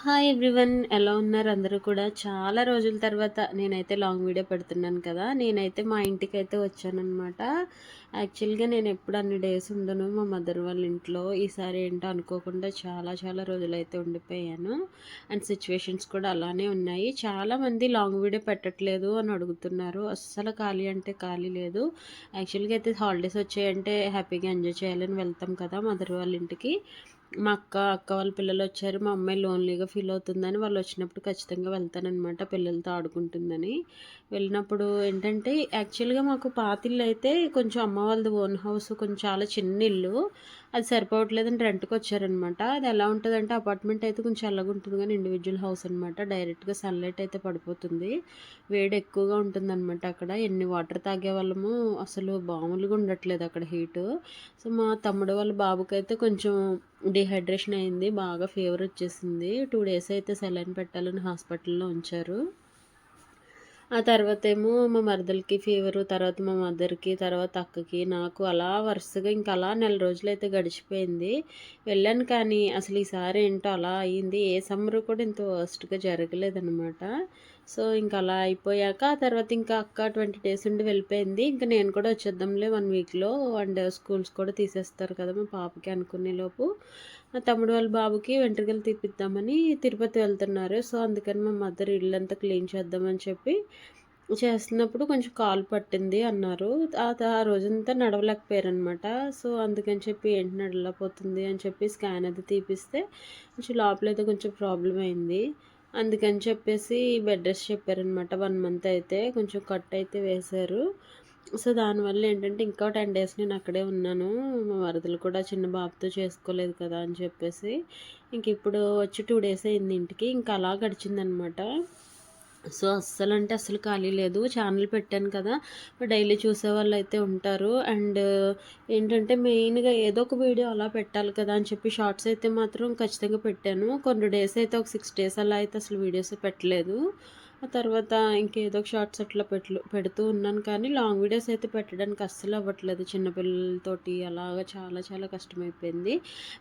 Hi everyone, ఎలా ఉన్నారు అందరూ కూడా? చాలా రోజుల తర్వాత నేనైతే లాంగ్ వీడియో పెడుతున్నాను కదా. నేనైతే మా ఇంటికైతే వచ్చానన్నమాట. యాక్చువల్గా నేను ఎప్పుడు అన్ని డేస్ ఉండను మా మదర్ వాళ్ళ ఇంట్లో. ఈసారి ఏంటో అనుకోకుండా చాలా చాలా రోజులైతే ఉండిపోయాను. అండ్ సిచ్యువేషన్స్ కూడా అలానే ఉన్నాయి. చాలామంది లాంగ్ వీడియో పెట్టట్లేదు అని అడుగుతున్నారు. అస్సలు ఖాళీ అంటే ఖాళీ లేదు. యాక్చువల్గా అయితే హాలిడేస్ వచ్చాయంటే హ్యాపీగా ఎంజాయ్ చేయాలని వెళ్తాం కదా మదర్ వాళ్ళ ఇంటికి. మా అక్క వాళ్ళ పిల్లలు వచ్చారు. మా అమ్మాయి లోన్లీగా ఫీల్ అవుతుందని వాళ్ళు వచ్చినప్పుడు ఖచ్చితంగా వెళ్తాననమాట, పిల్లలతో ఆడుకుంటుందని. వెళ్ళినప్పుడు ఏంటంటే యాక్చువల్గా మాకు పాతిల్లు అయితే కొంచెం అమ్మ వాళ్ళది ఓన్ హౌస్, కొంచెం చాలా చిన్న ఇల్లు. అది సరిపోవట్లేదని రెంట్కి వచ్చారనమాట. అది ఎలా ఉంటుందంటే అపార్ట్మెంట్ అయితే కొంచెం చల్లగా ఉంటుంది కానీ ఇండివిజువల్ హౌస్ అనమాట. డైరెక్ట్గా సన్లైట్ అయితే పడిపోతుంది, వేడి ఎక్కువగా ఉంటుందన్నమాట. అక్కడ ఎన్ని వాటర్ తాగే వాళ్ళము, అసలు మామూలుగా ఉండట్లేదు అక్కడ హీటు. సో మా తమ్ముడు వాళ్ళ బాబుకైతే కొంచెం డిహైడ్రేషన్ అయింది, బాగా ఫీవర్ వచ్చేసింది. 2 డేస్ అయితే సెలైన్ పెట్టాలని హాస్పిటల్లో ఉంచారు. ఆ తర్వాత ఏమో మా మరదలకి ఫీవరు, తర్వాత మా మదర్కి, తర్వాత అక్కకి, నాకు అలా వరుసగా ఇంకా అలా నెల రోజులైతే గడిచిపోయింది. వెళ్ళాను కానీ అసలు ఈసారి ఏంటో అలా అయ్యింది. ఏ సమ్మర్ కూడా ఇంత వర్స్ట్గా జరగలేదనమాట. సో ఇంకా అలా అయిపోయాక ఆ తర్వాత ఇంకా అక్క 20 డేస్ ఉండి వెళ్ళిపోయింది. ఇంకా నేను కూడా వచ్చేద్దాంలే 1 వీక్లో, అండ్ స్కూల్స్ కూడా తీసేస్తారు కదా మా పాపకి అనుకునే లోపు మా తమ్ముడు వాళ్ళ బాబుకి వెంట్రుకలు తీపిద్దామని తిరుపతి వెళ్తున్నారు. సో అందుకని మా మదర్ ఇల్లంతా క్లీన్ చేద్దామని చెప్పి చేస్తున్నప్పుడు కొంచెం కాలు పట్టింది అన్నారు. ఆ రోజంతా నడవలేకపోయారనమాట. సో అందుకని చెప్పి ఏంటి నడవలేకపోతుంది అని చెప్పి స్కాన్ అది తీపిస్తే కొంచెం లోపలైతే కొంచెం ప్రాబ్లం అయింది. అందుకని చెప్పేసి బెడ్ రెస్ట్ చెప్పారనమాట. 1 మంత్ అయితే కొంచెం కట్ అయితే వేశారు. సో దానివల్ల ఏంటంటే ఇంకా 10 డేస్ నేను అక్కడే ఉన్నాను. మా మరదలు కూడా చిన్న బాబుతో చేసుకోలేదు కదా అని చెప్పేసి ఇంక ఇప్పుడు వచ్చి 2 డేస్ అయింది ఇంటికి. ఇంకా అలా గడిచిందనమాట. సో అస్సలంటే అస్సలు ఖాళీ లేదు. ఛానల్ పెట్టాను కదా, డైలీ చూసేవాళ్ళు అయితే ఉంటారు. అండ్ ఏంటంటే మెయిన్గా ఏదో ఒక వీడియో అలా పెట్టాలి కదా అని చెప్పి షార్ట్స్ అయితే మాత్రం ఖచ్చితంగా పెట్టాను. కొన్ని డేస్ అయితే ఒక 6 డేస్ అలా అయితే అసలు వీడియోస్ పెట్టలేదు. ఆ తర్వాత ఇంకేదో ఒక షార్ట్స్ అట్లా పెడుతూ ఉన్నాను కానీ లాంగ్ వీడియోస్ అయితే పెట్టడానికి అస్సలు అవ్వట్లేదు. చిన్నపిల్లలతోటి అలాగా చాలా చాలా కష్టమైపోయింది.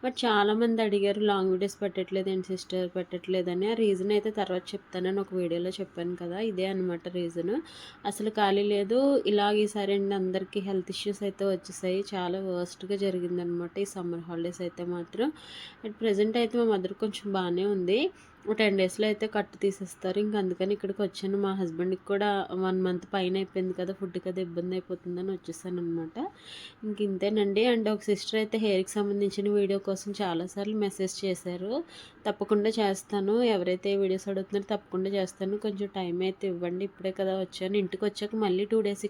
బట్ చాలామంది అడిగారు లాంగ్ వీడియోస్ పెట్టట్లేదు ఏంటి సిస్టర్ పెట్టట్లేదని. ఆ రీజన్ అయితే తర్వాత చెప్తానని ఒక వీడియోలో చెప్పాను కదా, ఇదే అనమాట రీజను. అసలు ఖాళీ లేదు. ఇలాగ ఈసారి అండి అందరికీ హెల్త్ ఇష్యూస్ అయితే వచ్చేసాయి. చాలా వర్స్ట్గా జరిగిందనమాట ఈ సమ్మర్ హాలిడేస్ అయితే మాత్రం. అట్ ప్రజెంట్ అయితే మా మదర్ కొంచెం బాగానే ఉంది. 10 డేస్లో అయితే కట్టు తీసేస్తారు. ఇంక అందుకని ఇక్కడికి వచ్చాను. మా హస్బెండ్కి కూడా 1 మంత్ పైన అయిపోయింది కదా, ఫుడ్ కదా ఇబ్బంది అయిపోతుందని వచ్చేసాను అనమాట. ఇంక ఇంతేనండి. అండ్ ఒక సిస్టర్ అయితే హెయిర్కి సంబంధించిన వీడియో కోసం చాలాసార్లు మెసేజ్ చేశారు. తప్పకుండా చేస్తాను, ఎవరైతే వీడియోస్ అడుగుతున్నారో తప్పకుండా చేస్తాను, కొంచెం టైం అయితే ఇవ్వండి. ఇప్పుడే కదా వచ్చాను, ఇంటికి వచ్చాక మళ్ళీ 2 డేస్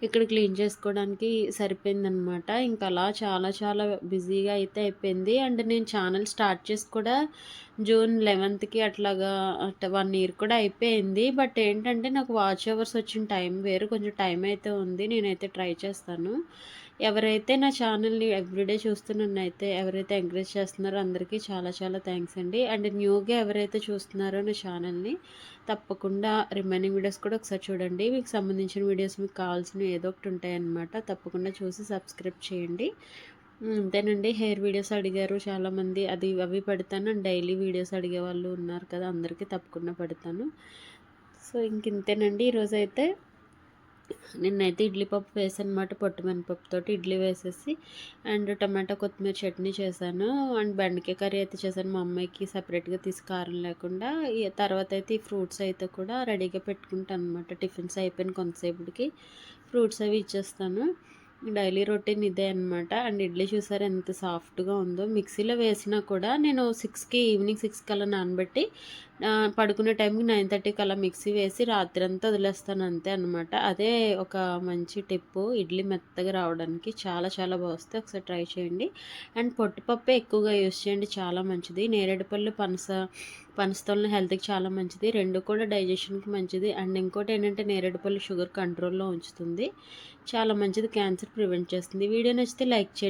ఇక్కడ క్లీన్ చేసుకోవడానికి సరిపోయిందనమాట. ఇంకా అలా చాలా చాలా బిజీగా అయితే అయిపోయింది. అండ్ నేను ఛానల్ స్టార్ట్ చేసి కూడా జూన్ 11కి అట్లాగా 1 ఇయర్ కూడా అయిపోయింది. బట్ ఏంటంటే నాకు వాచ్ అవర్స్ వచ్చిన టైం వేరు, కొంచెం టైం అయితే ఉంది. నేనైతే ట్రై చేస్తాను. ఎవరైతే నా ఛానల్ని ఎవ్రీడే చూస్తూ నన్నైతే ఎవరైతే ఎంకరేజ్ చేస్తున్నారో అందరికీ చాలా చాలా థ్యాంక్స్ అండి. అండ్ న్యూగా ఎవరైతే చూస్తున్నారో నా ఛానల్ని తప్పకుండా రిమైనింగ్ వీడియోస్ కూడా ఒకసారి చూడండి. మీకు సంబంధించిన వీడియోస్ మీకు కావాల్సినవి ఏదో ఒకటి ఉంటాయన్నమాట. తప్పకుండా చూసి సబ్స్క్రైబ్ చేయండి. అంతేనండి. హెయిర్ వీడియోస్ అడిగారు చాలామంది, అవి పెడతాను. అండ్ డైలీ వీడియోస్ అడిగే వాళ్ళు ఉన్నారు కదా, అందరికీ తప్పకుండా పెడతాను. సో ఇంతేనండి. ఈరోజైతే నిన్నైతే ఇడ్లీ పప్పు వేసానమాట, పొట్టు మినపప్పుతోటి ఇడ్లీ వేసేసి అండ్ టమాటా కొత్తిమీర చట్నీ చేశాను. అండ్ బెండకాయ కర్రీ అయితే చేశాను మా అమ్మాయికి సపరేట్గా తీసి కారం లేకుండా. తర్వాత అయితే ఈ ఫ్రూట్స్ అయితే కూడా రెడీగా పెట్టుకుంటాను అనమాట. టిఫిన్స్ అయిపోయిన కొంతసేపటికి ఫ్రూట్స్ అవి ఇచ్చేస్తాను. డైలీ రొటీన్ ఇదే అనమాట. అండ్ ఇడ్లీ చూసారు ఎంత సాఫ్ట్గా ఉందో. మిక్సీలో వేసినా కూడా నేను ఈవినింగ్ 6 కల్లా నానబెట్టి పడుకునే టైంకి 9:30 కల్లా మిక్సీ వేసి రాత్రి అంతా వదిలేస్తాను అంతే అనమాట. అదే ఒక మంచి టిప్పు ఇడ్లీ మెత్తగా రావడానికి. చాలా చాలా బాగుంది, ఒకసారి ట్రై చేయండి. అండ్ పొట్టుపప్పే ఎక్కువగా యూస్ చేయండి, చాలా మంచిది. నేరేడుపళ్ళు పనసతోలను హెల్త్కి చాలా మంచిది, రెండు కూడా డైజెషన్కి మంచిది. అండ్ ఇంకోటి ఏంటంటే నేరేడుపళ్ళు షుగర్ కంట్రోల్లో ఉంచుతుంది, చాలా మంచిది, క్యాన్సర్ ప్రివెంట్ చేస్తుంది. వీడియో నచ్చితే లైక్ చేయండి.